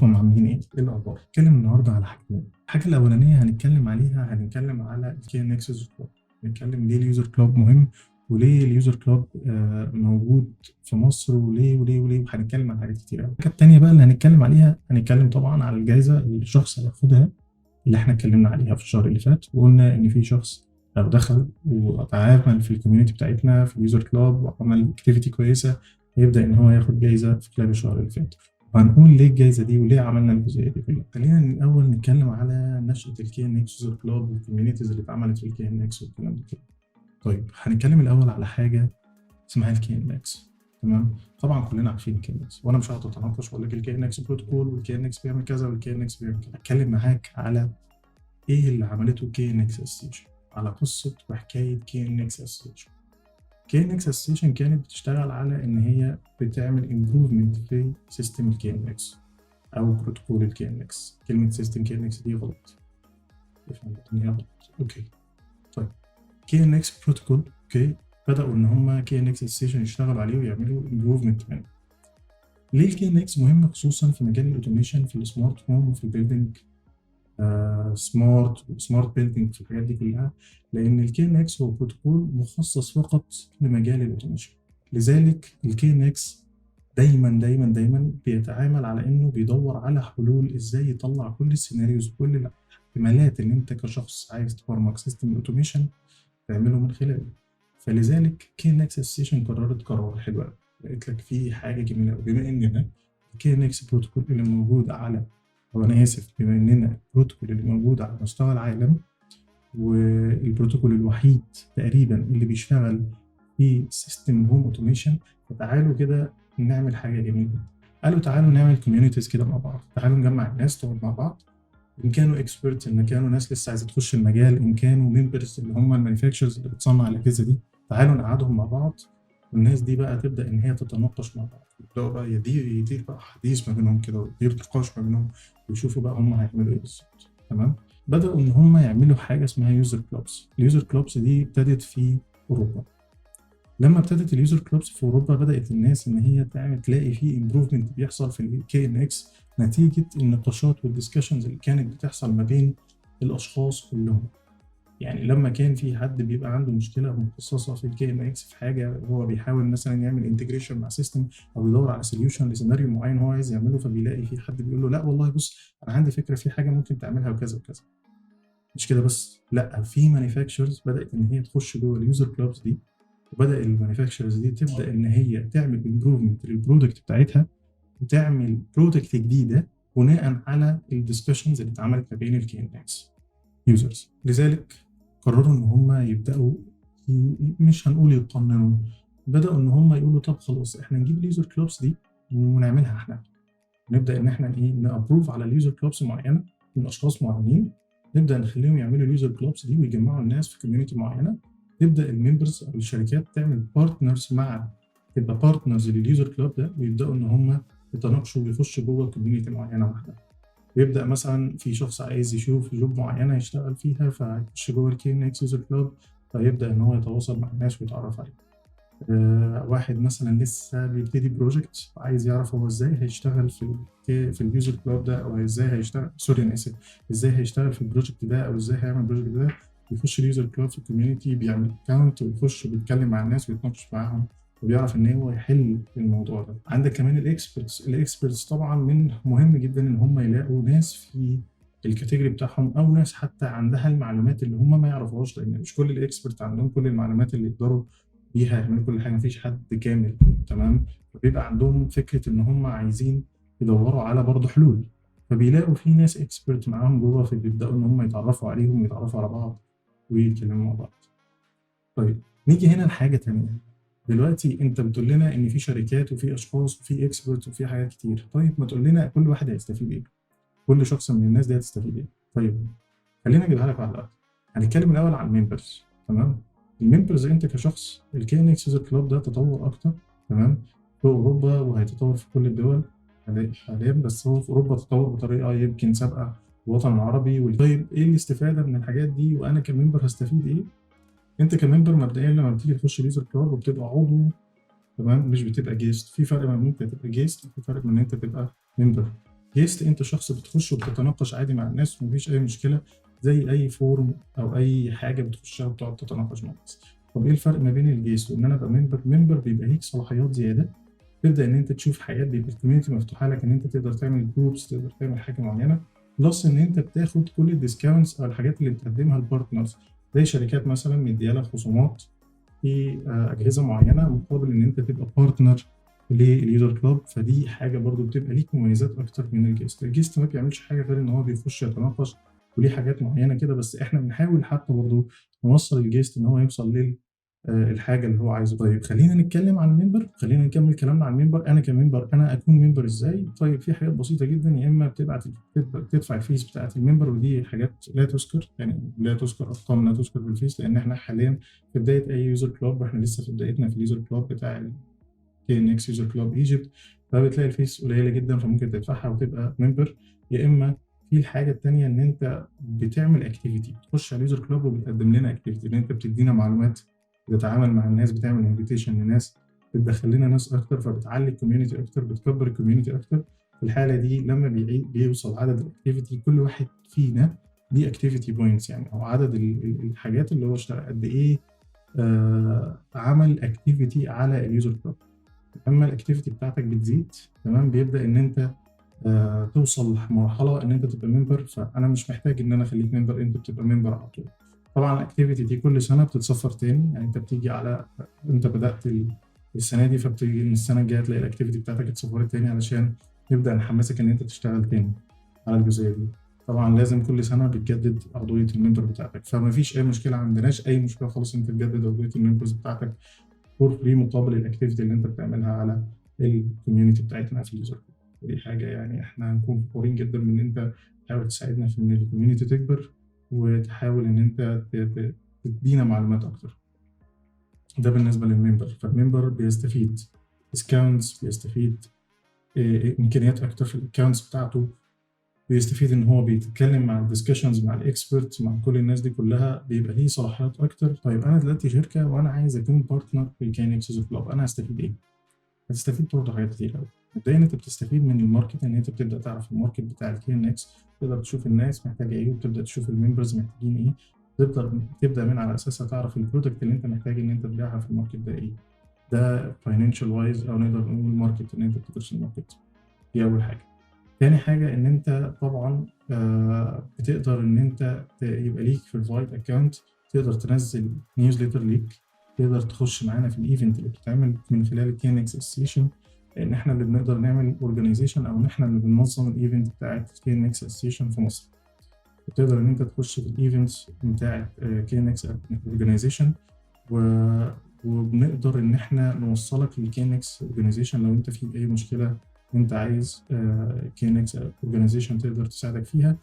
ازيكم عاملين ايه؟ ايه الاخبار؟ هنتكلم النهارده على حاجتين. الحاجه الاولانيه هنتكلم على الكي ان اكس يوزر كلوب. هنتكلم ليه اليوزر كلوب مهم، وليه اليوزر كلوب موجود في مصر، وليه وهنتكلم عن حاجات كتير قوي. الحاجه التانيه بقى اللي هنتكلم عليها، هنتكلم طبعا على الجائزه اللي الشخص هياخدها، اللي احنا اتكلمنا عليها في الشهر اللي فات، وقلنا ان في شخص لو دخل وتعامل في الكوميونتي بتاعتنا في اليوزر كلوب وعمل اكتيفيتي كويسه، هيبدا ان هو ياخد جايزه في خلال الشهر اللي فات. وهنقول ليه الجايزه دي وليه عملنا الجزئيه دي كلها. خلينا الاول نتكلم على نشاه الكي ان اكس يوزر كلوب والكوميونيتيز اللي اتعملت في الكي ان اكس والكلام ده كله. طيب هنتكلم الاول على حاجه اسمها الكي ان اكس. تمام، طبعا كلنا عارفين الكي ان اكس، وانا مش هقعد اتناقش واقول لك الكي ان اكس بروتوكول والكي ان اكس بيعمل كذا والكي ان اكس بيعمل كذا. هتكلم معاك على ايه اللي عملته كي ان اكس اسوسيشن، على قصه وحكايه كي ان اكس اسوسيشن. كي ان اكس اسوسيشن كانت بتشتغل على ان هي بتعمل امبروفمنت في سيستم الكي ان اكس او بروتوكول الكي ان اكس. كلمه سيستم كي ان اكس دي غلط، افهم ان هي غلط. اوكي، طيب كي ان اكس بروتوكول، اوكي، بداوا ان هم كي ان اكس اسوسيشن يشتغلوا عليه ويعملوا امبروفمنت منه. ليه الكي ان اكس مهم خصوصا في مجال الاوتوميشن في السمارت هوم وفي البيلدينج، سمارت بيلدينج، في الحاجات دي كلها؟ لان الكي ان اكس هو بروتوكول مخصص فقط لمجال الاوتوميشن. لذلك الكي ان اكس دايما بيتعامل على انه بيدور على حلول ازاي يطلع كل السيناريوز، كل الاحتمالات اللي انت كشخص عايز تبرمج سيستم الاوتوميشن تعمله من خلاله. فلذلك كي ان اكس اسوسيشن قررت قرار حلو قوي، قالت لك في حاجه جميله قوي. بما اننا الكي ان اكس بروتوكول اللي موجود على، هو انا اسف، بما اننا البروتوكول اللي موجود على مستوى العالم والبروتوكول الوحيد تقريبا اللي بيشتغل في سيستم هوم اوتوميشن، فتعالوا كده نعمل حاجه جميله. قالوا تعالوا نعمل كوميونيتيز كده مع بعض، تعالوا نجمع الناس تقعد مع بعض، ان كانوا اكسبرت، ان كانوا ناس لسه عايزه تخش المجال، ان كانوا ممبرز اللي هم المانيفاكتشرز اللي بتصنع الاجهزه دي، تعالوا نقعدهم مع بعض. والناس دي بقى تبدا ان هي تتناقش مع بعض، يبداوا بقى يدير بقى حديث ما بينهم كده، ويدير نقاش ما بينهم، ويشوفوا بقى هم هيعملوا ايه بالظبط. تمام، بداوا ان هم يعملوا حاجه اسمها يوزر كلوبس. اليوزر كلوبس دي ابتدت في اوروبا. لما ابتدت اليوزر كلوبس في اوروبا، بدات الناس ان هي تلاقي في امبروفمنت بيحصل في الكي ان اكس نتيجه النقاشات والدiscussions اللي كانت بتحصل ما بين الاشخاص كلهم. يعني لما كان في حد بيبقى عنده مشكله مخصصه في الكي ان اكس في حاجه، هو بيحاول مثلا يعمل انتجريشن مع سيستم او يدور على سوليوشن لسيناريو معين هو عايز يعمله، فبيلاقي في حد بيقول له لا والله بص انا عندي فكره في حاجه ممكن تعملها وكذا وكذا. مش كده بس، لا، في مانيفاكتشرز بدات ان هي تخش جوه اليوزر كلوبز دي، وبدا المانيفاكتشرز دي تبدا ان هي تعمل امبروفمنت للبرودكت بتاعتها، وتعمل برودكت جديده بناء على الدiscussions اللي اتعملت ما بين الكي ان اكس يوزرز. لذلك قرروا ان هم يبداوا مش هنقول يقننوا، بداوا ان هم يقولوا طب خلاص احنا نجيب اليوزر كلوبس دي ونعملها احنا، نبدا ان احنا ايه نابروف على اليوزر كلوبس معينه من اشخاص معينين، نبدا نخليهم يعملوا اليوزر كلوبس دي ويجمعوا الناس في كوميونتي معينه، تبدا الممبرز او الشركات تعمل بارتنرز مع، تبقى بارتنرز لليوزر كلوب ده، ويبداوا ان هم يتناقشوا ويخشوا جوه كوميونتي معينه واحده. ويبدا مثلا في شخص عايز يشوف جوب معينه يشتغل فيها، فيخش جوه الكي ان اكس يوزر كلوب، فيبدا ان هو يتواصل مع الناس ويتعرف عليهم. واحد مثلا لسه بيبتدي بروجكت وعايز يعرف هو ازاي هيشتغل في اليوزر كلوب ده، او ازاي هيشتغل، سوري انا اسف، ازاي هيشتغل في البروجكت ده، او ازاي هيعمل البروجكت ده، بيخش اليوزر كلوب في الكوميونتي، بيعمل اكونت ويخش بيتكلم مع الناس ويتناقش معاهم، وبيعرف ان هو يحل الموضوع ده. عندك كمان الاكسبرتس طبعا من مهم جدا ان هم يلاقوا ناس في الكاتيجوري بتاعهم، او ناس حتى عندها المعلومات اللي هم ما يعرفوهاش، لان مش كل الاكسبرت عندهم كل المعلومات اللي يقدروا بيها يعملوا كل حاجه، مفيش حد كامل. تمام، فبيبقى عندهم فكره ان هم عايزين يدوروا على برضه حلول، فبيلاقوا في ناس اكسبرت معاهم جوه، فبيبداوا ان هم يتعرفوا عليهم ويتعرفوا على بعض ويتكلموا مع بعض. طيب نيجي هنا لحاجه تانية. دلوقتي انت بتقول لنا ان في شركات وفي اشخاص وفي اكسبرت وفي حاجات كتير، طيب ما تقول لنا كل واحد هيستفيد ايه؟ كل شخص من الناس دي هتستفيد ايه؟ طيب خلينا اجيبها لك واحده واحده. هنتكلم الاول عن الممبرز. تمام، الممبرز انت كشخص، الكي ان اكس يوزر كلوب ده تطور اكتر، تمام، في اوروبا وهيتطور في كل الدول حاليا، بس هو في اوروبا تطور بطريقه يمكن سابقه الوطن العربي. طيب ايه الاستفاده من الحاجات دي، وانا كممبر هستفيد ايه؟ انت كممبر مبدئيا لما بتيجي تخش اليوزر كلوب وبتبقى عضو، تمام، مش بتبقى جيست. في فرق ما بين انت تبقى جيست وفي فرق من ان انت تبقى ممبر. جيست انت شخص بتخش وبتتناقش عادي مع الناس ومفيش اي مشكله، زي اي فورم او اي حاجه بتخشها وتقعد تتناقش مع الناس. طب ايه الفرق ما بين الجيست وان انا ابقى ممبر؟ بيبقى ليك صلاحيات زياده، تبدا ان انت تشوف حاجات، بيبقى الكوميونتي مفتوحه لك ان انت تقدر تعمل جروبس، تقدر تعمل حاجه معينه، بلس ان انت بتاخد كل الديسكاونتس او الحاجات اللي بتقدمها البارتنرز، زي شركات مثلا مديالك خصومات في اجهزه معينه مقابل ان انت تبقى بارتنر لليوزر كلاب. فدي حاجه برضو بتبقى ليك مميزات اكتر من الجيست. الجيست ما بيعملش حاجه غير ان هو بيخش يتناقش وليه حاجات معينه كده، بس احنا بنحاول حتى برضو نوصل الجيست ان هو يوصل الحاجه اللي هو عايزه. طيب خلينا نتكلم عن المنبر، خلينا نكمل كلامنا عن المنبر. انا كمنبر انا اكون منبر ازاي؟ طيب في حاجات بسيطه جدا، يا اما بتدفع الفيس بتاعت المنبر، ودي حاجات لا تذكر، يعني لا تذكر ارقام، لا تذكر بالفيس، لان احنا حاليا في بدايه اي يوزر كلاب، واحنا لسه في بدايتنا في اليوزر كلاب بتاع كي ان اكس يوزر كلاب ايجيبت، فبتلاقي الفيس قليله جدا فممكن تدفعها وتبقى ممبر. يا اما في الحاجه الثانيه ان انت بتعمل اكتيفيتي، بتخش على اليوزر كلاب وبتقدم لنا اكتيفيتي، ان انت بتدينا معلومات، بتتعامل مع الناس، بتعمل انفيتيشن لناس، بتدخل لنا ناس اكتر، فبتعلي الكوميونتي اكتر، بتكبر الكوميونتي اكتر. في الحاله دي لما بيوصل عدد الاكتيفيتي، كل واحد فينا ليه اكتيفيتي بوينتس، يعني او عدد الحاجات اللي هو اشتغل قد ايه، عمل اكتيفيتي على اليوزر كلاب. اما الاكتيفيتي بتاعتك بتزيد، تمام، بيبدا ان انت توصل لمرحله ان انت تبقى ممبر، فانا مش محتاج ان انا اخليك ممبر، انت بتبقى ممبر على طول. طبعا الاكتيفيتي دي كل سنه بتتصفر تاني، يعني انت بتيجي على، انت بدات السنه دي، فبتيجي من السنه الجايه تلاقي الاكتيفيتي بتاعتك اتصفرت تاني، علشان نبدا نحمسك ان انت تشتغل تاني على الجزئيه دي. طبعا لازم كل سنه بتجدد عضويه الممبر بتاعتك، فما فيش اي مشكله، ما عندناش اي مشكله خالص انت تجدد عضويه الممبرز بتاعتك فور فري مقابل الاكتيفيتي اللي انت بتعملها على الكوميونتي بتاعتنا في اليوزر. ودي حاجه يعني احنا هنكون فخورين جدا من ان انت تحاول تساعدنا في ان الكوميونتي تكبر، وتحاول ان انت تدينا معلومات اكتر. ده بالنسبه للممبر. فالممبر بيستفيد ديسكاونتس، بيستفيد امكانيات اكتر في الاكونتس بتاعته، بيستفيد ان هو بيتكلم مع الديسكشنز مع الاكسبرت مع كل الناس دي كلها، بيبقى ليه صلاحيات اكتر. طيب انا دلوقتي شركه وانا عايز اكون بارتنر في الكاينكس يوزر كلاب، انا هستفيد ايه؟ هتستفيد برضه حاجات كتير قوي. مبدئيا انت بتستفيد من الماركت، ان انت بتبدا تعرف الماركت بتاع الكي ان اكس، تقدر تشوف الناس محتاجه ايه، وتبدا تشوف الممبرز محتاجين ايه، تبدا من على اساسها تعرف البرودكت اللي انت محتاج ان انت تبيعها في الماركت ده ايه. ده فاينانشال وايز، او نقدر نقول ماركت، ان انت بتدرس الماركت. دي اول حاجه. تاني حاجة إن أنت طبعًا بتقدر إن أنت يبقى ليك في الفايب أكونت، تقدر تنزل نيوزليتر ليك، تقدر تخش معانا في الإيفنت اللي بتتعمل من خلال KNX Association، لأن إحنا اللي بنقدر نعمل organization، أو إحنا اللي بننظم الإيفنت بتاعة KNX Association في مصر. بتقدر إن أنت تخش في الإيفنتس بتاعة KNX organization، وبنقدر إن إحنا نوصلك للKNX organization لو أنت في أي مشكلة انت عايز KNX اورجانيزيشن تقدر تساعدك فيها.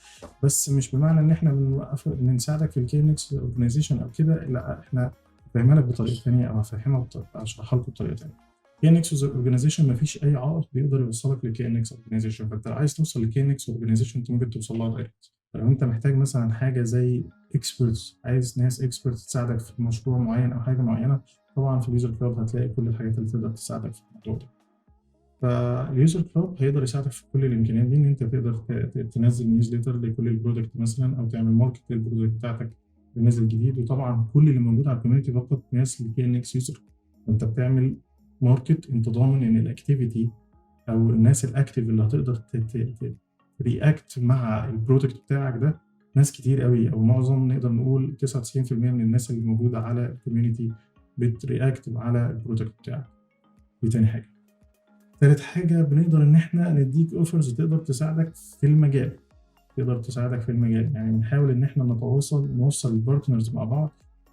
بس مش بمعنى ان احنا بنساعدك في KNX اورجانيزيشن او كده، لا، احنا هفهمها لك بطريقه ثانيه، او هفهمها اشرحها لكم بطريقه ثانيه. KNX اورجانيزيشن ما فيش اي عائق بيقدر يوصلك KNX اورجانيزيشن، فانت لو عايز توصل KNX اورجانيزيشن انت ممكن توصل لها دايركت. فلو انت محتاج مثلا حاجه زي اكسبرتس، عايز ناس اكسبرت تساعدك في مشروع معين او حاجه معينه، طبعا في اليوزر كلاب هتلاقي كل الحاجات اللي تقدر تساعدك في الموضوع ده. فاليوزر كلاب هيقدر يساعدك في كل الامكانيات دي، ان انت تقدر تنزل نيوزليتر لكل البرودكت مثلا، او تعمل ماركت للبرودكت بتاعتك اللي نازل جديد. وطبعا كل اللي موجود على الكوميونتي فقط ناس لكي ان اكس يوزر، فانت بتعمل ماركت، انت ضامن ان الاكتيفيتي او الناس الاكتيف اللي هتقدر رياكت مع البرودكت بتاعك ده ناس كتير قوي، او معظم نقدر نقول 99% من الناس اللي موجوده على الكوميونتي بترياكت على البرودكت بتاعك. دي تاني حاجه. تالت حاجة، بنقدر إن إحنا نديك أوفرز تقدر تساعدك في المجال، يعني بنحاول إن إحنا نوصل البارتنرز مع بعض.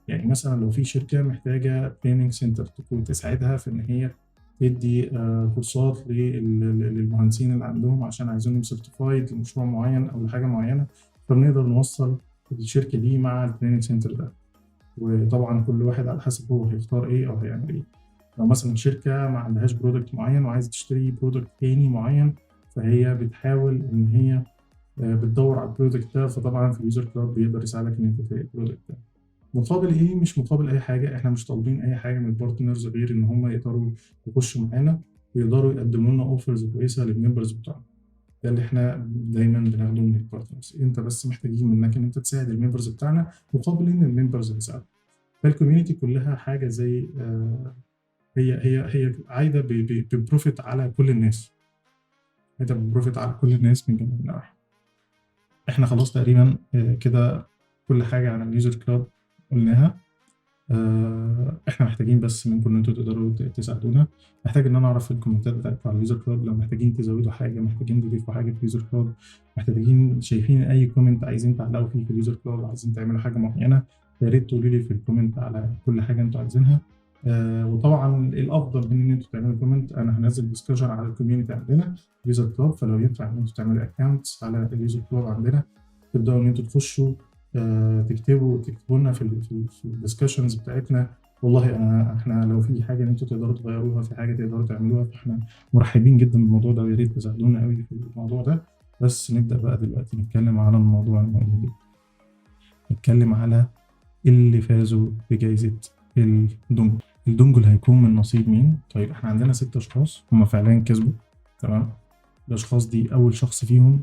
يعني مثلا لو في شركة محتاجة تريننج سنتر تكون تساعدها في إن هي تدي كورسات للمهندسين اللي عندهم عشان عايزينهم سيرتيفايد لمشروع معين أو لحاجة معينة، فبنقدر نوصل الشركة دي مع التريننج سنتر ده. وطبعا كل واحد على حسب هو هيختار إيه أو هيعمل إيه. لو مثلا شركة ما عندهاش برودكت معين وعايزة تشتري برودكت تاني معين، فهي بتحاول إن هي بتدور على البرودكت ده، فطبعا في اليوزر كلاب بيقدر يساعدك إن أنت تلاقي البرودكت ده. مقابل إيه؟ مش مقابل أي حاجة، إحنا مش طالبين أي حاجة من البارتنرز غير إن هم يقدروا يخشوا معانا ويقدروا يقدموا لنا أوفرز كويسة للممبرز بتوعنا. ده اللي احنا دايما بناخده من البارتنرز. انت بس محتاجين منك ان انت تساعد الممبرز بتاعنا مقابل ان الممبرز يساعدوا. فالكوميونتي كلها حاجه زي هي عايده ببروفيت على كل الناس، عايده ببروفيت على كل الناس من جميع النواحي. احنا خلاص تقريبا كده كل حاجه عن اليوزر كلاب قلناها. احنا محتاجين بس منكم ان انتوا تقدروا تساعدونا. محتاج ان انا اعرف في الكومنتات بتاعتكم على اليوزر كلاب لو محتاجين تزودوا حاجه، محتاجين تضيفوا حاجه في اليوزر كلاب، محتاجين شايفين اي كومنت عايزين تعلقوا فيه في اليوزر كلاب، عايزين تعملوا حاجه معينه، يا ريت تقولوا لي في الكومنت على كل حاجه انتوا عايزينها. وطبعا الافضل من ان انتوا تعملوا كومنت، انا هنزل ديسكشن على الكوميونتي عندنا اليوزر كلاب، فلو ينفع ان انتوا تعملوا اكونتس على اليوزر كلاب عندنا، تبداوا ان انتوا تخشوا تكتبوا لنا في الدسكشنز بتاعتنا. والله احنا لو في حاجه ان انتوا تقدروا تغيروها، في حاجه تقدروا تعملوها، فاحنا مرحبين جدا بالموضوع ده، ويا ريت تساعدونا قوي في الموضوع ده. بس نبدا بقى دلوقتي نتكلم على الموضوع المهم جدا، نتكلم على اللي فازوا بجائزه الدونجل. الدونجل هيكون من نصيب مين؟ طيب احنا عندنا 6 اشخاص هم فعليا كسبوا، تمام. الاشخاص دي اول شخص فيهم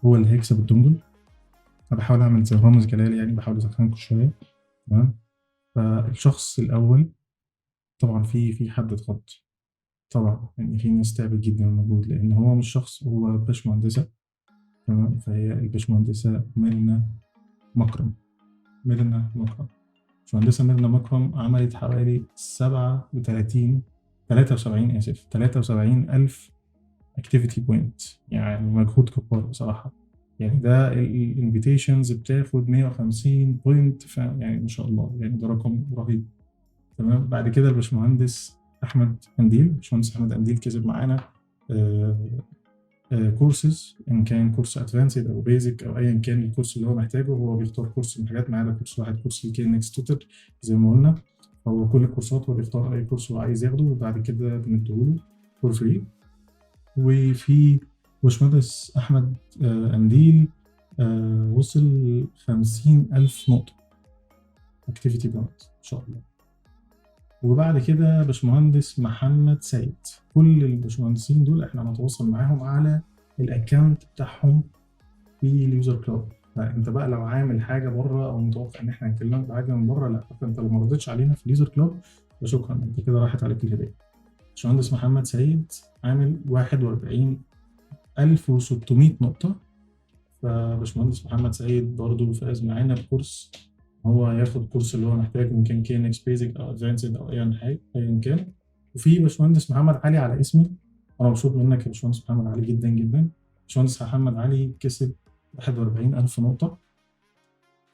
هو اللي هيكسب الدونجل. انا بحاول اعمل زي رامز جلال، يعني بحاول اسخنكم شويه، تمام. فالشخص الاول طبعا في حد اتخض طبعا، يعني في ناس تعبت جدا المجهود، لان هو مش شخص، هو باشمهندسه، تمام. فهي الباشمهندسه ميرنا مكرم. ميرنا مكرم، باشمهندسه ميرنا مكرم عملت حوالي 73 ألف اكتيفيتي بوينت، يعني مجهود جبار بصراحة. يعني ده الانفيتيشنز بتاخد 150 بوينت، يعني ما شاء الله، يعني ده رقم رهيب، تمام. بعد كده الباشمهندس احمد قنديل كسب معانا كورسز، ان كان كورس ادفانسد او بيزك او ايا كان الكورس اللي هو محتاجه، هو بيختار كورس من حاجات معانا، كورس واحد، كورس الكي ان اكس توتر زي ما قلنا. هو كل الكورسات هو بيختار اي كورس هو عايز ياخده، وبعد كده بنديهوله فور فري. وفي باشمهندس أحمد قنديل وصل 50,000 نقطة اكتيفيتي بوينت إن شاء الله. وبعد كده باشمهندس محمد سيد. كل الباشمهندسين دول احنا هنتواصل معاهم على الاكونت بتاعهم في اليوزر كلاب. فانت بقى لو عامل حاجه بره او متوقع ان احنا هنكلمك بحاجه من بره، لا، فانت لو ما رضيتش علينا في اليوزر كلاب فشكرا، انت كده راحت عليك الهديه. باشمهندس محمد سيد عامل 41,600 نقطة. فباشمهندس محمد سيد برضه فاز معانا بكورس، هو ياخد كورس اللي هو محتاجه، إن كان كي ان اكس بيزك أو ادفانسد أو أيا كان. وفي باشمهندس محمد علي على اسمي، أنا مبسوط منك يا باشمهندس محمد علي جدا جدا. باشمهندس محمد علي كسب 41,000 نقطة،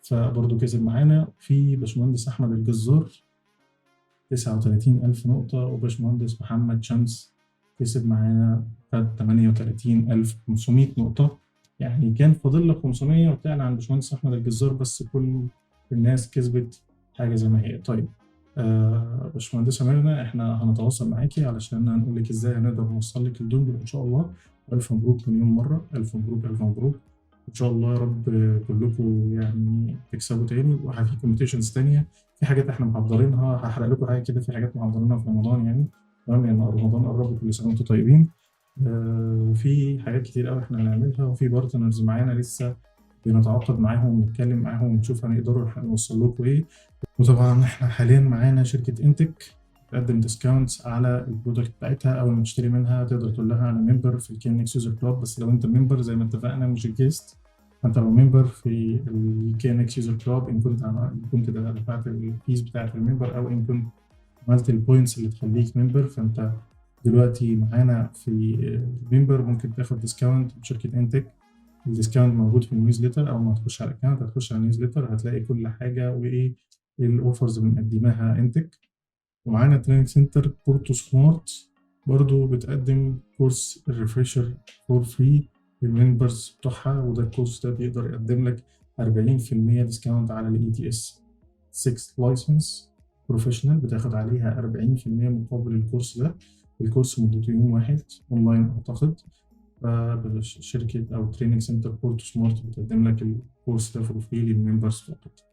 فبرضه كسب معانا. في باشمهندس أحمد الجزار 39,000 نقطة، وباشمهندس محمد شمس كسب معانا 38,500 نقطة. يعني كان فاضل لك 500 وطلعنا عن باشمهندس أحمد الجزار، بس كل الناس كسبت حاجة زي ما هي. طيب باشمهندسة ميرنا، احنا هنتواصل معاكي علشان هنقول لك ازاي هنقدر نوصل لك الدونجل ان شاء الله. ألف مبروك مليون مرة، ألف مبروك ألف مبروك. إن شاء الله يا رب كلكم يعني تكسبوا تاني، وفي كومبيتيشنز تانية، في حاجات احنا محضرينها، هحرق لكم حاجه كده، في حاجات محضرينها في رمضان يعني، تمام. يعني رمضان قرب، كل سنه وانتم طيبين. وفي حاجات كتير قوي احنا هنعملها، وفي بارتنرز معانا لسه بنتعاقد معاهم ونتكلم معاهم ونشوف هنقدروا نوصل لكم ايه. وطبعا احنا حاليا معانا شركه انتك بتقدم ديسكاونتس على البرودكت بتاعتها، اول ما تشتري منها تقدر تقول لها انا ممبر في الكينكس يوزر كلاب، بس لو انت ممبر زي ما اتفقنا مش الجيست، انت لو ممبر في الكي ان اكس يوزر كلاب، ان كنت دفعت الفيز بتاعت الممبر، او ان كنت عملت البوينتس اللي تخليك ممبر، فانت دلوقتي معانا في الممبر ممكن تاخد ديسكاونت من شركه انتك. الديسكاونت موجود في النيوزليتر، اول ما تخش على الاكونت هتخش على النيوزليتر هتلاقي كل حاجه وايه الاوفرز اللي مقدماها انتك. ومعانا تريننج سنتر بورتو سمارت برضو بتقدم كورس الريفريشر فور فري للممبرز بتوعها، وده الكورس ده بيقدر يقدم لك 40% ديسكاونت على الاي تي اس 6 لايسنس بروفيشنال، بتاخد عليها 40% مقابل الكورس ده. الكورس مدته يوم واحد اونلاين اعتقد. شركة او تريننج سنتر بورتو سمارت بتقدم لك الكورس ده فور فري للممبرز فقط.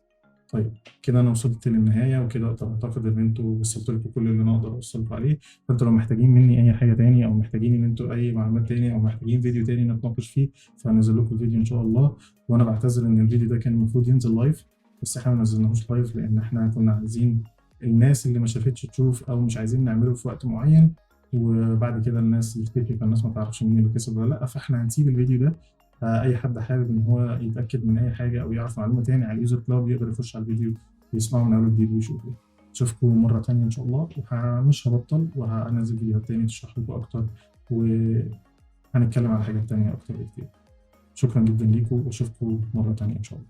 طيب كده انا وصلت للنهايه، وكده اعتقد ان انتوا وصلت لكم كل اللي انا اقدر اوصل عليه. فانتوا لو محتاجين مني اي حاجه تاني، او محتاجين ان انتوا اي معلومات تاني، او محتاجين فيديو تاني نتناقش فيه، فهنزل لكم الفيديو ان شاء الله. وانا بعتذر ان الفيديو ده كان المفروض ينزل لايف، بس احنا ما نزلناهوش لايف لان احنا كنا عايزين الناس اللي ما شافتش تشوف، او مش عايزين نعمله في وقت معين وبعد كده الناس يختفي فالناس ما تعرفش مين اللي كسب ولا لا. فاحنا هنسيب الفيديو ده، اي حد حابب ان هو يتاكد من اي حاجه او يعرف معلومه تاني على اليوزر كلاود يقدر يخش على الفيديو يسمعوا من اول جديد ويشوفوا. اشوفكم مره تانيه ان شاء الله، ومش هبطل وهنزل فيديوهات تاني تشرح لكم اكتر، وهنتكلم على حاجات تانيه اكتر بكتير. شكرا جدا ليكم، واشوفكم مره تانيه ان شاء الله.